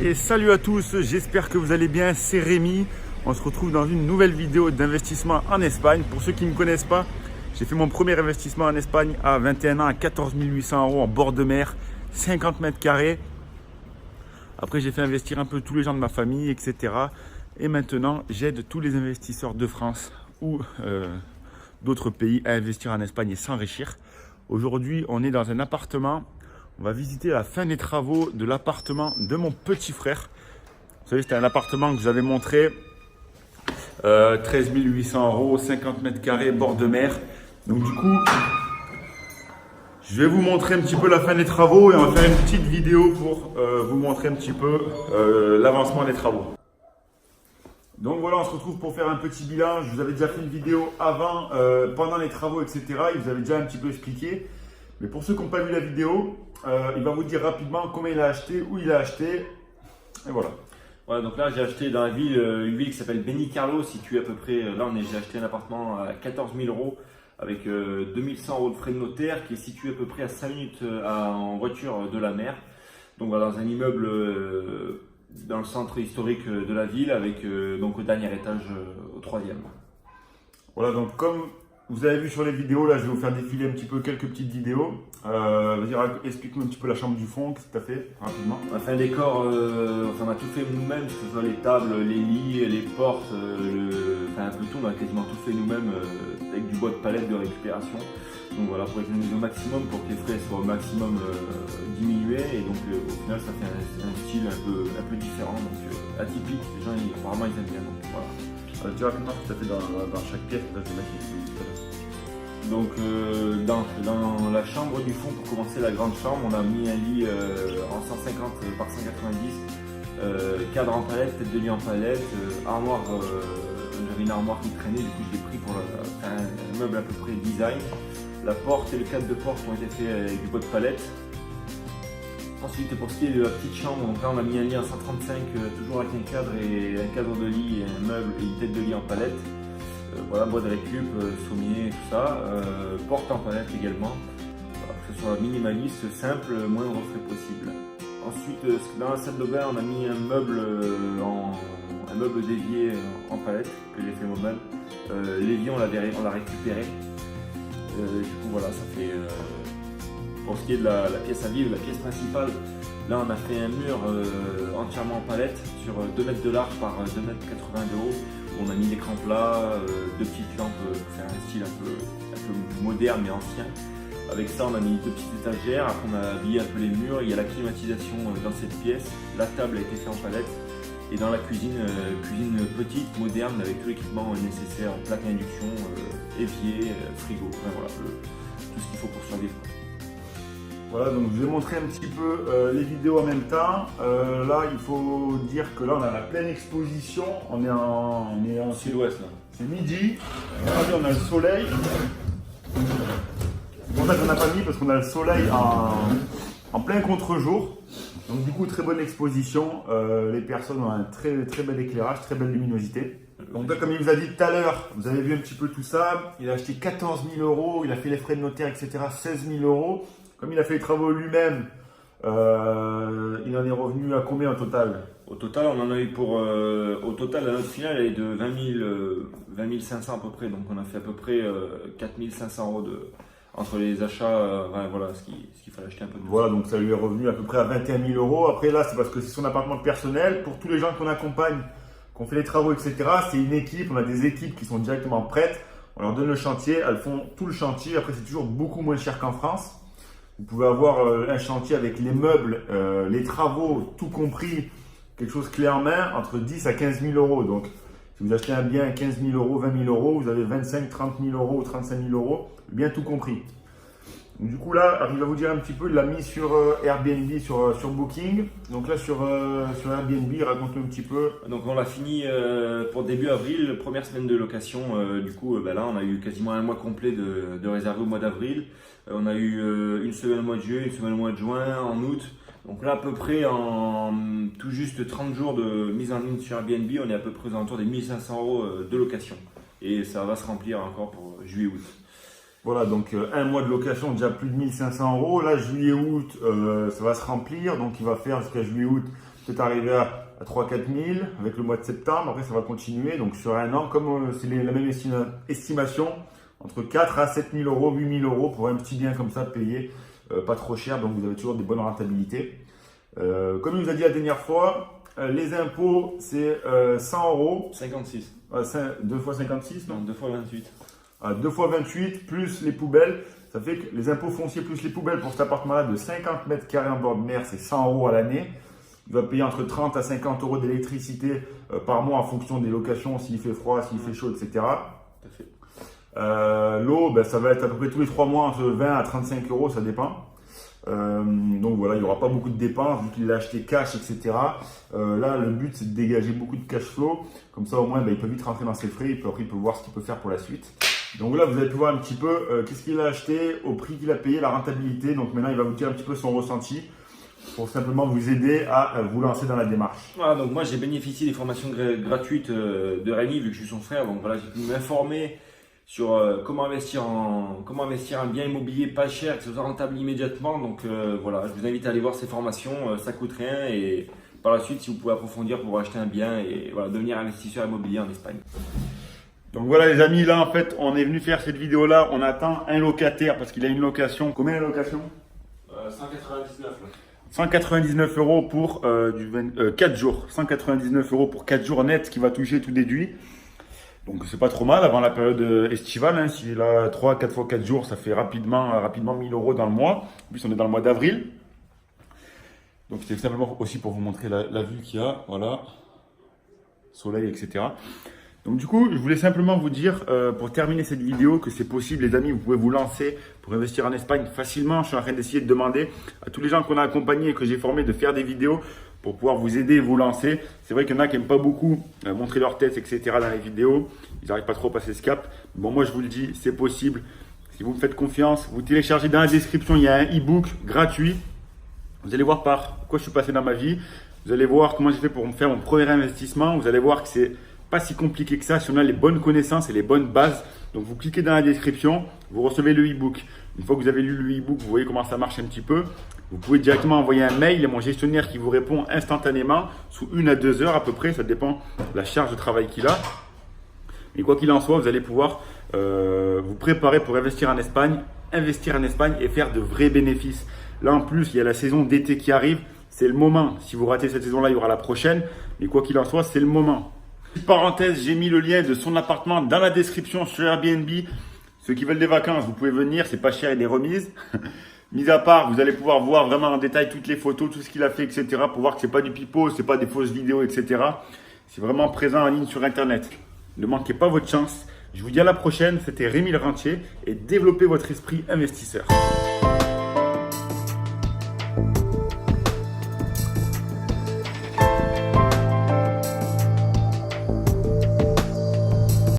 Et salut à tous, j'espère que vous allez bien, c'est Rémi. On se retrouve dans une nouvelle vidéo d'investissement en Espagne. Pour ceux qui ne me connaissent pas, j'ai fait mon premier investissement en Espagne à 21 ans à 14 800 € en bord de mer, 50 mètres carrés. Après, j'ai fait investir un peu tous les gens de ma famille, etc. Et maintenant, j'aide tous les investisseurs de France ou d'autres pays à investir en Espagne et s'enrichir. Aujourd'hui, on est dans un appartement. On va visiter la fin des travaux de l'appartement de mon petit frère. Vous savez, c'était un appartement que je vous avais montré. 13 800 €, 50 mètres carrés, bord de mer. Donc du coup, je vais vous montrer un petit peu la fin des travaux et on va faire une petite vidéo pour vous montrer un petit peu l'avancement des travaux. Donc voilà, on se retrouve pour faire un petit bilan. Je vous avais déjà fait une vidéo avant, pendant les travaux, etc. Il vous avait déjà un petit peu expliqué. Mais pour ceux qui n'ont pas vu la vidéo, il va vous dire rapidement combien il a acheté, où il a acheté. Et voilà. Voilà, donc là j'ai acheté dans la ville, une ville qui s'appelle Benicarló, située à peu près, j'ai acheté un appartement à 14 000 € avec 2100 € de frais de notaire qui est situé à peu près à 5 minutes en voiture de la mer. Donc voilà, dans un immeuble dans le centre historique de la ville avec donc au dernier étage, au 3e. Voilà, donc comme vous avez vu sur les vidéos, là je vais vous faire défiler un petit peu quelques petites vidéos. Vas-y, explique-nous un petit peu la chambre du fond, qu'est-ce que tu as fait rapidement. On a fait un décor, on a tout fait nous-mêmes, que ce soit les tables, les lits, les portes, un peu tout, on a quasiment tout fait nous-mêmes avec du bois de palette de récupération. Donc voilà, pour économiser au maximum, pour que les frais soient au maximum diminués, et donc au final ça fait un style un peu différent, donc atypique, les gens apparemment ils aiment bien. Donc voilà. Tu vois rapidement ce que tu as fait dans chaque pièce, là je vais mettre Donc dans la chambre du fond, pour commencer la grande chambre, on a mis un lit en 150 par 190, cadre en palette, tête de lit en palette, armoire, j'avais une armoire qui traînait, du coup je l'ai pris pour faire un meuble à peu près design. La porte et le cadre de porte ont été faits avec du bois de palette. Ensuite, pour ce qui est de la petite chambre, donc là on a mis un lit en 135, toujours avec un cadre de lit, et un meuble et une tête de lit en palette. Voilà, bois de récup, sommier, tout ça. Porte en palette également. Voilà, que ce soit minimaliste, simple, moindre frais possible. Ensuite, dans la salle de bain, on a mis un meuble d'évier en palette que j'ai fait moi-même. L'évier, on l'a récupéré. Du coup, voilà, ça fait. Pour ce qui est de la pièce à vivre, la pièce principale, là on a fait un mur entièrement en palette sur 2 mètres de large par 2 mètres 80 de haut. On a mis l'écran plat, 2 petites lampes pour faire un style un peu moderne mais ancien. Avec ça on a mis 2 petites étagères, après on a habillé un peu les murs, il y a la climatisation dans cette pièce, la table a été faite en palette. Et dans la cuisine, cuisine petite, moderne, avec tout l'équipement nécessaire, plaque à induction, évier, frigo, enfin, voilà, tout ce qu'il faut pour survivre. Voilà, donc je vais montrer un petit peu les vidéos en même temps. Là, il faut dire que là, on a la pleine exposition. On est en Sud-ouest là. C'est midi. Regardez, on a le soleil. En fait, on n'a pas mis parce qu'on a le soleil en plein contre-jour. Donc du coup, très bonne exposition. Les personnes ont un très, très bel éclairage, très belle luminosité. Donc là, comme il vous a dit tout à l'heure, vous avez vu un petit peu tout ça. Il a acheté 14 000 €, il a fait les frais de notaire, etc. 16 000 €. Comme il a fait les travaux lui-même, il en est revenu à combien au total? Au total, on en a eu au total, la note finale elle est de 20 500 à peu près. Donc on a fait à peu près 4 500 € entre les achats, voilà, ce qu'il fallait acheter un peu de. Voilà, donc ça lui est revenu à peu près à 21 000 €. Après là, c'est parce que c'est son appartement personnel. Pour tous les gens qu'on accompagne, qu'on fait les travaux, etc., c'est une équipe. On a des équipes qui sont directement prêtes. On leur donne le chantier, elles font tout le chantier. Après, c'est toujours beaucoup moins cher qu'en France. Vous pouvez avoir un chantier avec les meubles, les travaux, tout compris, quelque chose clé en main, entre 10 à 15 000 €. Donc, si vous achetez un bien à 15 000 €, 20 000 €, vous avez 25, 30 000 € ou 35 000 €, bien tout compris. Donc, du coup, là, il va vous dire un petit peu, il l'a mis sur Airbnb, sur Booking. Donc là, sur Airbnb, raconte-nous un petit peu. Donc on l'a fini pour début avril, première semaine de location. Du coup, là, on a eu quasiment un mois complet de réservé au mois d'avril. On a eu une semaine au mois de juillet, une semaine au mois de juin, en août. Donc là, à peu près en tout juste 30 jours de mise en ligne sur Airbnb, on est à peu près aux alentours des 1 500 € de location. Et ça va se remplir encore pour juillet-août. Voilà, donc un mois de location, déjà plus de 1 500 €. Là, juillet-août, ça va se remplir. Donc, il va faire jusqu'à juillet-août peut-être arriver à 3 000 à 4 000 avec le mois de septembre. Après, ça va continuer. Donc, sur un an, comme c'est la même estimation, entre 4 à 7 000 euros, 8 000 euros pour un petit bien comme ça payé, pas trop cher. Donc, vous avez toujours des bonnes rentabilités. Comme il nous a dit la dernière fois, les impôts, c'est 100 euros. 56. 2 fois 56, non? Non, 2 fois 28. 2 fois 28 plus les poubelles. Ça fait que les impôts fonciers plus les poubelles pour cet appartement-là de 50 mètres carrés en bord de mer, c'est 100 euros à l'année. Il va payer entre 30 à 50 euros d'électricité par mois en fonction des locations, s'il fait froid, s'il fait chaud, etc. Tout à fait. L'eau, ben, ça va être à peu près tous les 3 mois entre 20 à 35 euros, ça dépend. Donc voilà, il n'y aura pas beaucoup de dépenses vu qu'il l'a acheté cash, etc. Là, le but c'est de dégager beaucoup de cash flow. Comme ça, au moins, ben, il peut vite rentrer dans ses frais. Après, il peut voir ce qu'il peut faire pour la suite. Donc là, vous allez pu voir un petit peu qu'est-ce qu'il a acheté, au prix qu'il a payé, la rentabilité. Donc maintenant, il va vous dire un petit peu son ressenti pour simplement vous aider à vous lancer dans la démarche. Voilà, donc moi j'ai bénéficié des formations gratuites de Rémi vu que je suis son frère. Donc voilà, j'ai pu m'informer sur comment investir un bien immobilier pas cher, que ce soit rentable immédiatement. Donc voilà, je vous invite à aller voir ces formations, ça coûte rien et par la suite si vous pouvez approfondir pour acheter un bien et voilà, devenir investisseur immobilier en Espagne. Donc voilà les amis, là en fait on est venu faire cette vidéo là, on attend un locataire parce qu'il a une location. Combien la location? 199. 199 euros pour 4 jours. 199 euros pour 4 jours net qui va toucher tout déduit. Donc c'est pas trop mal avant la période estivale. Hein. S'il a 3, 4 fois 4 jours, ça fait rapidement 1000 euros dans le mois. En plus on est dans le mois d'avril. Donc c'est simplement aussi pour vous montrer la vue qu'il y a. Voilà. Soleil, etc. Donc du coup, je voulais simplement vous dire, pour terminer cette vidéo, que c'est possible les amis, vous pouvez vous lancer pour investir en Espagne facilement. Je suis en train d'essayer de demander à tous les gens qu'on a accompagnés et que j'ai formés de faire des vidéos pour pouvoir vous aider et vous lancer. C'est vrai qu'il y en a qui n'aiment pas beaucoup montrer leur tête, etc. dans les vidéos. Ils n'arrivent pas trop à passer ce cap. Bon, moi je vous le dis, c'est possible. Si vous me faites confiance, vous téléchargez dans la description, il y a un e-book gratuit. Vous allez voir par quoi je suis passé dans ma vie. Vous allez voir comment j'ai fait pour me faire mon premier investissement. Vous allez voir que c'est pas si compliqué que ça si on a les bonnes connaissances et les bonnes bases. Donc vous cliquez dans la description, vous recevez le e-book. Une fois que vous avez lu le e-book, vous voyez comment ça marche un petit peu. Vous pouvez directement envoyer un mail, il y a mon gestionnaire qui vous répond instantanément sous 1 à 2 heures à peu près, ça dépend de la charge de travail qu'il a. Mais quoi qu'il en soit, vous allez pouvoir vous préparer pour investir en Espagne et faire de vrais bénéfices. Là en plus, il y a la saison d'été qui arrive, c'est le moment. Si vous ratez cette saison-là, il y aura la prochaine. Mais quoi qu'il en soit, c'est le moment. Petite parenthèse, j'ai mis le lien de son appartement dans la description sur Airbnb. Ceux qui veulent des vacances, vous pouvez venir, c'est pas cher et des remises. Mis à part, vous allez pouvoir voir vraiment en détail toutes les photos, tout ce qu'il a fait, etc. pour voir que c'est pas du pipeau, c'est pas des fausses vidéos, etc. C'est vraiment présent en ligne sur Internet. Ne manquez pas votre chance. Je vous dis à la prochaine, c'était Rémi le Rentier et développez votre esprit investisseur.